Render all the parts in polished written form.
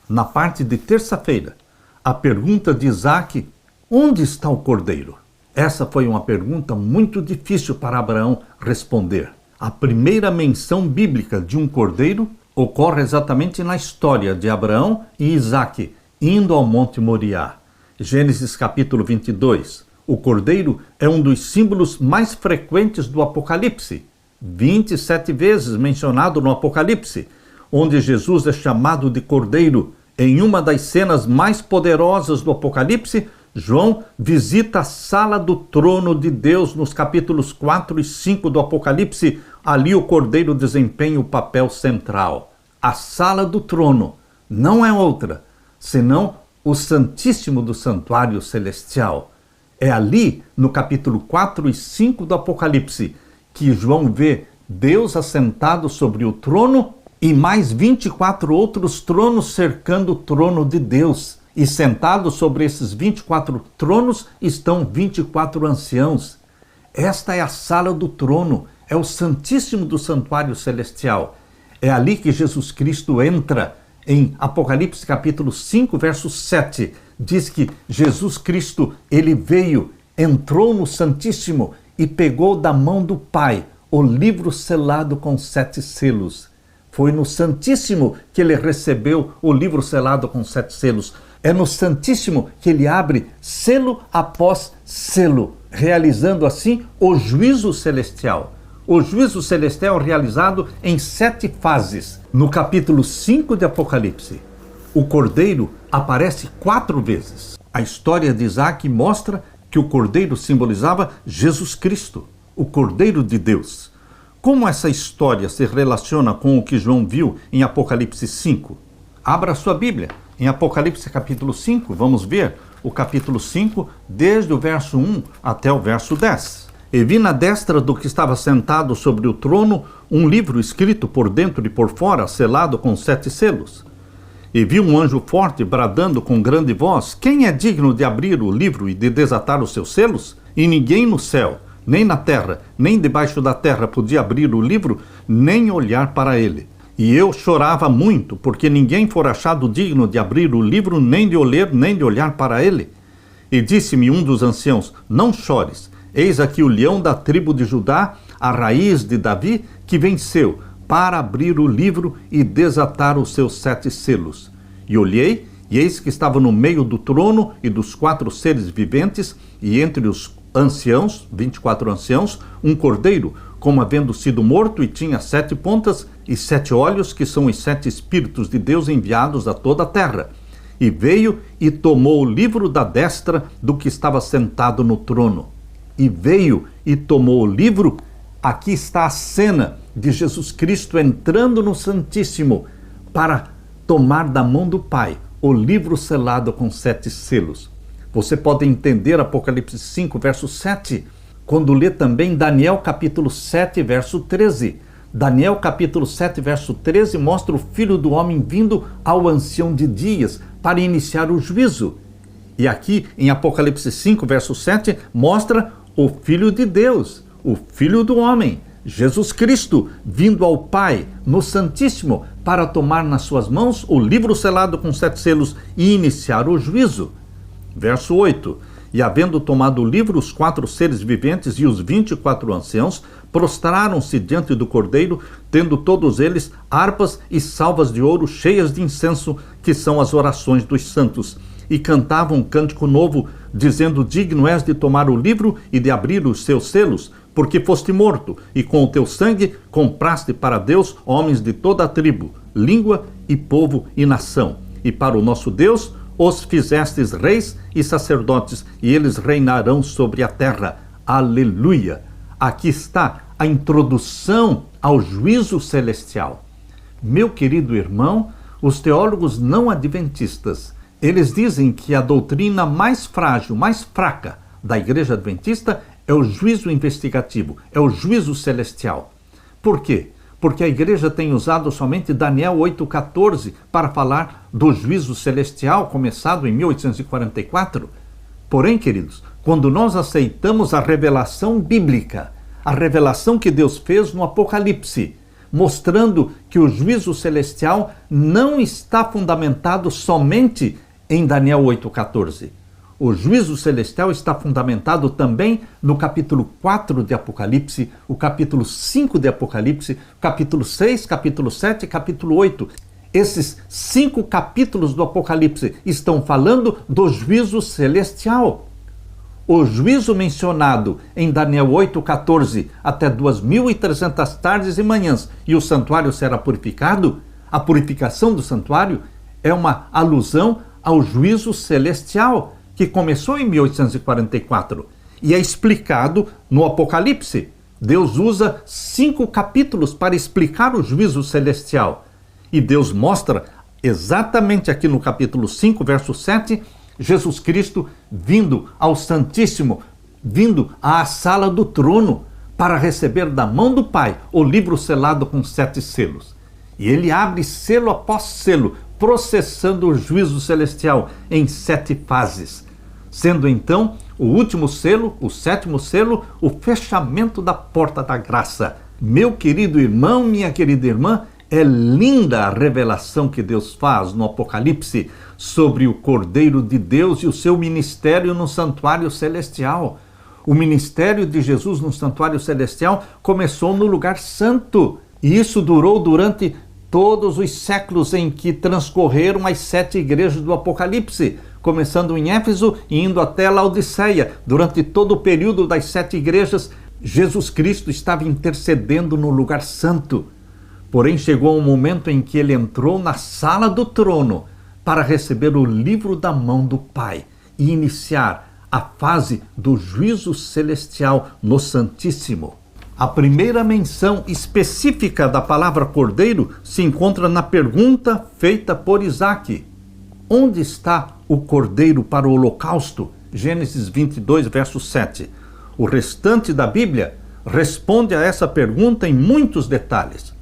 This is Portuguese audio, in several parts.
na parte de terça-feira, a pergunta de Isaque: onde está o cordeiro? Essa foi uma pergunta muito difícil para Abraão responder. A primeira menção bíblica de um cordeiro ocorre exatamente na história de Abraão e Isaque indo ao Monte Moriá. Gênesis capítulo 22. O cordeiro é um dos símbolos mais frequentes do Apocalipse. 27 vezes mencionado no Apocalipse, onde Jesus é chamado de cordeiro. Em uma das cenas mais poderosas do Apocalipse, João visita a sala do trono de Deus nos capítulos 4 e 5 do Apocalipse. Ali o cordeiro desempenha o papel central. A sala do trono não é outra, senão o Santíssimo do Santuário Celestial. É ali, no capítulo 4 e 5 do Apocalipse, que João vê Deus assentado sobre o trono e mais 24 outros tronos cercando o trono de Deus. E sentados sobre esses 24 tronos estão 24 anciãos. Esta é a sala do trono, é o Santíssimo do Santuário Celestial. É ali que Jesus Cristo entra. Em Apocalipse capítulo 5, verso 7, diz que Jesus Cristo, ele veio, entrou no Santíssimo e pegou da mão do Pai o livro selado com 7 selos. Foi no Santíssimo que ele recebeu o livro selado com 7 selos. É no Santíssimo que ele abre selo após selo, realizando assim o juízo celestial. O juízo celestial realizado em 7 fases. No capítulo 5 de Apocalipse, o cordeiro aparece 4 vezes. A história de Isaque mostra que o cordeiro simbolizava Jesus Cristo, o Cordeiro de Deus. Como essa história se relaciona com o que João viu em Apocalipse 5? Abra sua Bíblia. Em Apocalipse capítulo 5, vamos ver o capítulo 5, desde o verso 1 até o verso 10. E vi na destra do que estava sentado sobre o trono um livro escrito por dentro e por fora, selado com 7 selos. E vi um anjo forte bradando com grande voz: quem é digno de abrir o livro e de desatar os seus selos? E ninguém no céu, nem na terra, nem debaixo da terra podia abrir o livro, nem olhar para ele. E eu chorava muito, porque ninguém fora achado digno de abrir o livro, nem de o ler, nem de olhar para ele. E disse-me um dos anciãos: não chores. Eis aqui o leão da tribo de Judá, a raiz de Davi, que venceu, para abrir o livro e desatar os seus 7 selos. E olhei, e eis que estava no meio do trono e dos 4 seres viventes, e entre os anciãos, 24 anciãos, um cordeiro, como havendo sido morto, e tinha 7 pontas e 7 olhos, que são os 7 Espíritos de Deus enviados a toda a terra. E veio e tomou o livro da destra do que estava sentado no trono. E veio e tomou o livro. Aqui está a cena de Jesus Cristo entrando no Santíssimo para tomar da mão do Pai o livro selado com 7 selos. Você pode entender Apocalipse 5, verso 7, quando lê também Daniel capítulo 7, verso 13. Daniel capítulo 7, verso 13 mostra o Filho do Homem vindo ao Ancião de Dias para iniciar o juízo. E aqui em Apocalipse 5, verso 7, mostra o Filho de Deus, o Filho do Homem, Jesus Cristo, vindo ao Pai no Santíssimo para tomar nas suas mãos o livro selado com 7 selos e iniciar o juízo. Verso 8. E havendo tomado o livro, os 4 seres viventes e os 24 anciãos prostraram-se diante do Cordeiro, tendo todos eles harpas e salvas de ouro cheias de incenso, que são as orações dos santos. E cantavam um cântico novo, dizendo: digno és de tomar o livro e de abrir os seus selos, porque foste morto, e com o teu sangue compraste para Deus homens de toda a tribo, língua e povo e nação. E para o nosso Deus os fizestes reis e sacerdotes, e eles reinarão sobre a terra. Aleluia! Aqui está a introdução ao juízo celestial. Meu querido irmão, os teólogos não adventistas, eles dizem que a doutrina mais frágil, mais fraca da Igreja Adventista é o juízo investigativo, é o juízo celestial. Por quê? Porque a Igreja tem usado somente Daniel 8,14 para falar do juízo celestial, começado em 1844. Porém, queridos, quando nós aceitamos a revelação bíblica, a revelação que Deus fez no Apocalipse, mostrando que o juízo celestial não está fundamentado somente em Daniel 8,14. O juízo celestial está fundamentado também no capítulo 4 de Apocalipse, o capítulo 5 de Apocalipse, capítulo 6, capítulo 7 e capítulo 8. Esses 5 capítulos do Apocalipse estão falando do juízo celestial. O juízo mencionado em Daniel 8,14, até 2.300 tardes e manhãs, e o santuário será purificado, a purificação do santuário é uma alusão ao juízo celestial, que começou em 1844 e é explicado no Apocalipse. Deus usa 5 capítulos para explicar o juízo celestial. E Deus mostra exatamente aqui no capítulo 5, verso 7, Jesus Cristo vindo ao Santíssimo, vindo à sala do trono para receber da mão do Pai o livro selado com 7 selos. E ele abre selo após selo, processando o juízo celestial em 7 fases, sendo então o último selo, o 7º selo, o fechamento da porta da graça. Meu querido irmão, minha querida irmã, é linda a revelação que Deus faz no Apocalipse sobre o Cordeiro de Deus e o seu ministério no santuário celestial. O ministério de Jesus no santuário celestial começou no lugar santo, e isso durou durante todos os séculos em que transcorreram as 7 igrejas do Apocalipse, começando em Éfeso e indo até Laodiceia. Durante todo o período das 7 igrejas, Jesus Cristo estava intercedendo no lugar santo. Porém, chegou um momento em que ele entrou na sala do trono para receber o livro da mão do Pai e iniciar a fase do juízo celestial no Santíssimo. A primeira menção específica da palavra cordeiro se encontra na pergunta feita por Isaque: onde está o cordeiro para o holocausto? Gênesis 22, verso 7. O restante da Bíblia responde a essa pergunta em muitos detalhes.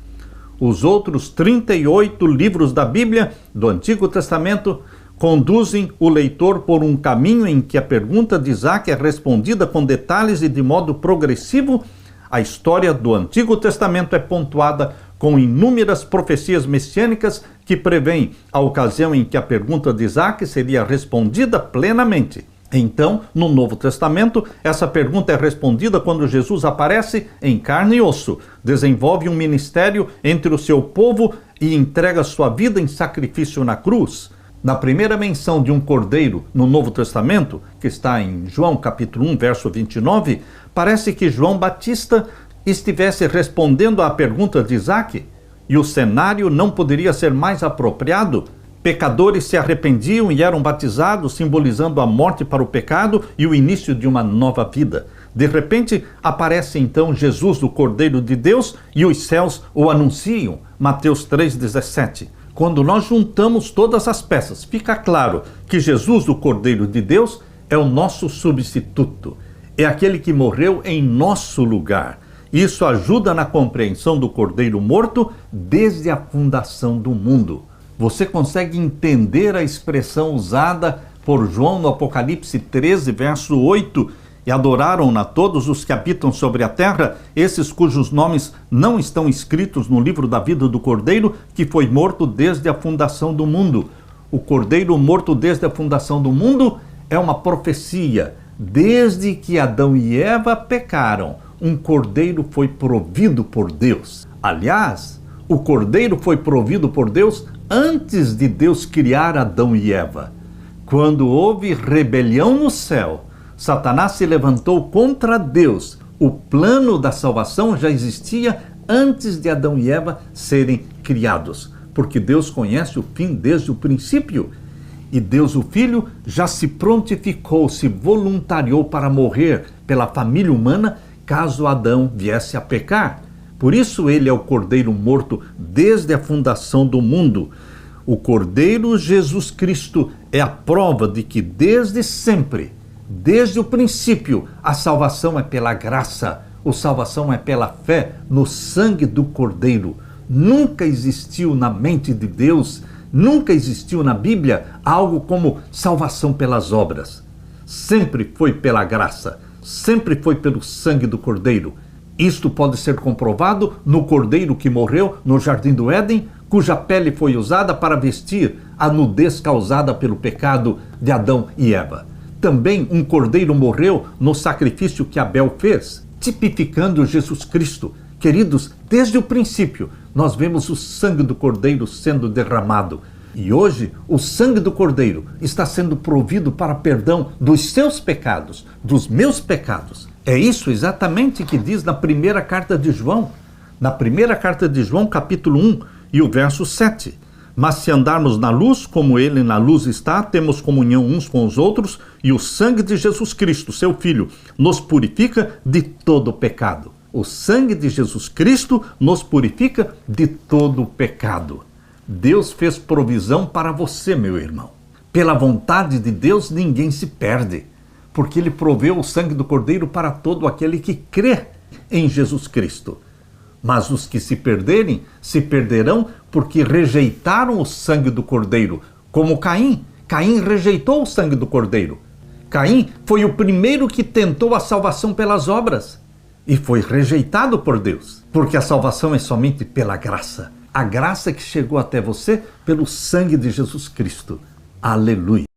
Os outros 38 livros da Bíblia, do Antigo Testamento, conduzem o leitor por um caminho em que a pergunta de Isaque é respondida com detalhes e de modo progressivo. A história do Antigo Testamento é pontuada com inúmeras profecias messiânicas que prevêem a ocasião em que a pergunta de Isaque seria respondida plenamente. Então, no Novo Testamento, essa pergunta é respondida quando Jesus aparece em carne e osso, desenvolve um ministério entre o seu povo e entrega sua vida em sacrifício na cruz. Na primeira menção de um cordeiro no Novo Testamento, que está em João capítulo 1, verso 29, parece que João Batista estivesse respondendo à pergunta de Isaque, e o cenário não poderia ser mais apropriado. Pecadores se arrependiam e eram batizados, simbolizando a morte para o pecado e o início de uma nova vida. De repente, aparece então Jesus, o Cordeiro de Deus, e os céus o anunciam. Mateus 3,17. Quando nós juntamos todas as peças, fica claro que Jesus, o Cordeiro de Deus, é o nosso substituto. É aquele que morreu em nosso lugar. Isso ajuda na compreensão do Cordeiro morto desde a fundação do mundo. Você consegue entender a expressão usada por João no Apocalipse 13, verso 8? E adoraram-na todos os que habitam sobre a terra, esses cujos nomes não estão escritos no livro da vida do Cordeiro, que foi morto desde a fundação do mundo. O Cordeiro morto desde a fundação do mundo é uma profecia. Desde que Adão e Eva pecaram, um cordeiro foi provido por Deus. Aliás, o cordeiro foi provido por Deus antes de Deus criar Adão e Eva. Quando houve rebelião no céu, Satanás se levantou contra Deus. O plano da salvação já existia antes de Adão e Eva serem criados, porque Deus conhece o fim desde o princípio. E Deus, o Filho, já se prontificou, se voluntariou para morrer pela família humana caso Adão viesse a pecar. Por isso ele é o Cordeiro morto desde a fundação do mundo. O Cordeiro Jesus Cristo é a prova de que desde sempre, desde o princípio, a salvação é pela graça, a salvação é pela fé no sangue do Cordeiro. Nunca existiu na mente de Deus, nunca existiu na Bíblia algo como salvação pelas obras. Sempre foi pela graça, sempre foi pelo sangue do Cordeiro. Isto pode ser comprovado no cordeiro que morreu no jardim do Éden, cuja pele foi usada para vestir a nudez causada pelo pecado de Adão e Eva. Também um cordeiro morreu no sacrifício que Abel fez, tipificando Jesus Cristo. Queridos, desde o princípio, nós vemos o sangue do cordeiro sendo derramado. E hoje, o sangue do cordeiro está sendo provido para perdão dos seus pecados, dos meus pecados. É isso exatamente que diz na primeira carta de João. Na primeira carta de João, capítulo 1 e o verso 7. Mas se andarmos na luz, como ele na luz está, temos comunhão uns com os outros, e o sangue de Jesus Cristo, seu Filho, nos purifica de todo pecado. O sangue de Jesus Cristo nos purifica de todo pecado. Deus fez provisão para você, meu irmão. Pela vontade de Deus, ninguém se perde, porque ele proveu o sangue do Cordeiro para todo aquele que crê em Jesus Cristo. Mas os que se perderem, se perderão porque rejeitaram o sangue do Cordeiro, como Caim. Caim rejeitou o sangue do Cordeiro. Caim foi o primeiro que tentou a salvação pelas obras e foi rejeitado por Deus, porque a salvação é somente pela graça. A graça que chegou até você pelo sangue de Jesus Cristo. Aleluia.